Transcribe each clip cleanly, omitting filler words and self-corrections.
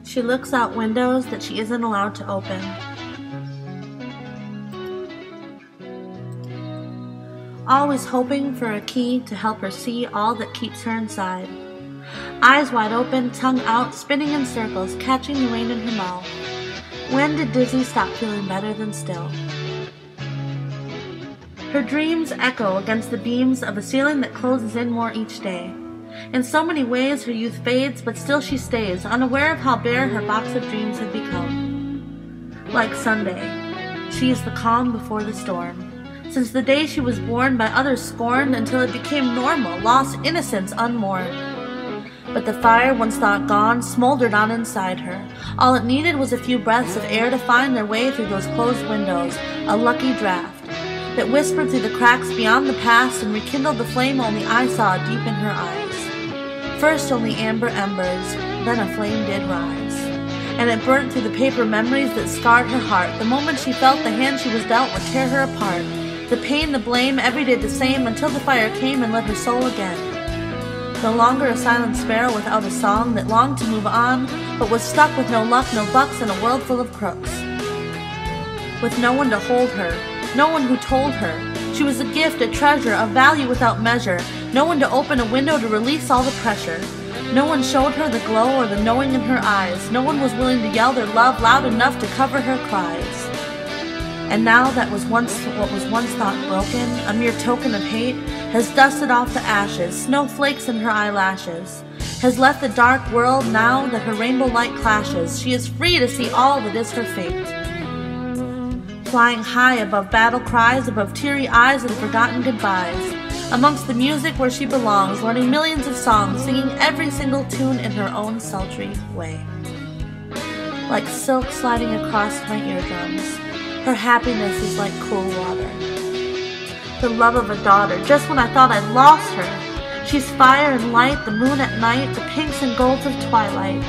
She looks out windows that she isn't allowed to open. Always hoping for a key to help her see all that keeps her inside. Eyes wide open, tongue out, spinning in circles, catching the rain in her mouth. When did Dizzy stop feeling better than still? Her dreams echo against the beams of a ceiling that closes in more each day. In so many ways her youth fades, but still she stays, unaware of how bare her box of dreams had become. Like Sunday, she is the calm before the storm. Since the day she was born, by others scorned, until it became normal, lost innocence unmourned. But the fire, once thought gone, smoldered on inside her. All it needed was a few breaths of air to find their way through those closed windows, a lucky draft that whispered through the cracks beyond the past and rekindled the flame only I saw deep in her eyes. First only amber embers, then a flame did rise. And it burnt through the paper memories that scarred her heart. The moment she felt the hand she was dealt would tear her apart. The pain, the blame, every day the same, until the fire came and lit her soul again. No longer a silent sparrow without a song that longed to move on, but was stuck with no luck, no bucks, in a world full of crooks. With no one to hold her, no one who told her. She was a gift, a treasure, a value without measure. No one to open a window to release all the pressure. No one showed her the glow or the knowing in her eyes. No one was willing to yell their love loud enough to cover her cries. And now that what was once thought broken, a mere token of hate, has dusted off the ashes, snowflakes in her eyelashes, has left the dark world now that her rainbow light clashes. She is free to see all that is her fate. Flying high above battle cries, above teary eyes and forgotten goodbyes, amongst the music where she belongs, learning millions of songs, singing every single tune in her own sultry way. Like silk sliding across my eardrums, her happiness is like cool water. The love of a daughter, just when I thought I'd lost her. She's fire and light, the moon at night, the pinks and golds of twilight.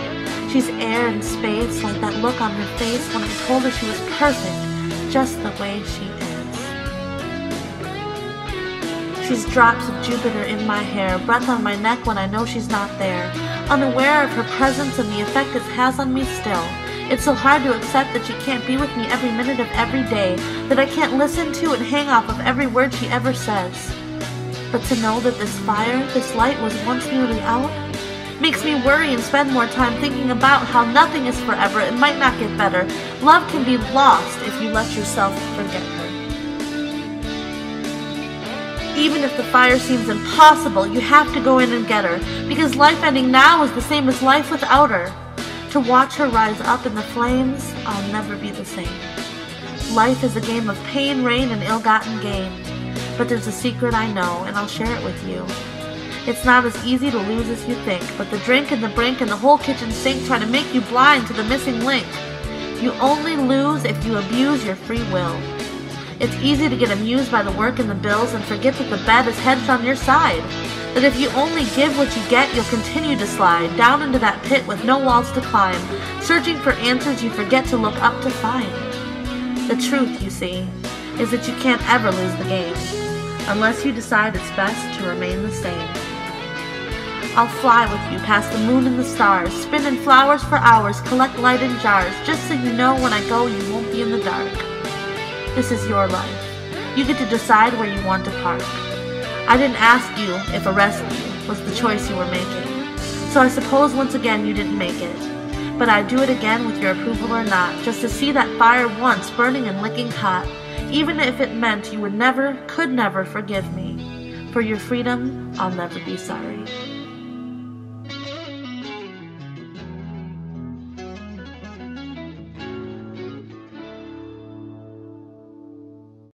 She's air and space, like that look on her face when I told her she was perfect, just the way she is. She's drops of Jupiter in my hair, breath on my neck when I know she's not there, unaware of her presence and the effect it has on me still. It's so hard to accept that she can't be with me every minute of every day, that I can't listen to and hang off of every word she ever says. But to know that this fire, this light was once nearly out, makes me worry and spend more time thinking about how nothing is forever, it might not get better. Love can be lost if you let yourself forget her. Even if the fire seems impossible, you have to go in and get her, because life ending now is the same as life without her. To watch her rise up in the flames, I'll never be the same. Life is a game of pain, rain, and ill-gotten gain. But there's a secret I know, and I'll share it with you. It's not as easy to lose as you think, but the drink and the brink and the whole kitchen sink try to make you blind to the missing link. You only lose if you abuse your free will. It's easy to get amused by the work and the bills and forget that the bed is hedged on your side. That if you only give what you get, you'll continue to slide down into that pit with no walls to climb, searching for answers you forget to look up to find. The truth, you see, is that you can't ever lose the game, unless you decide it's best to remain the same. I'll fly with you past the moon and the stars, spin in flowers for hours, collect light in jars, just so you know when I go you won't be in the dark. This is your life. You get to decide where you want to park. I didn't ask you if a rescue was the choice you were making, so I suppose once again you didn't make it. But I'd do it again with your approval or not, just to see that fire once burning and licking hot, even if it meant you would never, could never forgive me. For your freedom, I'll never be sorry.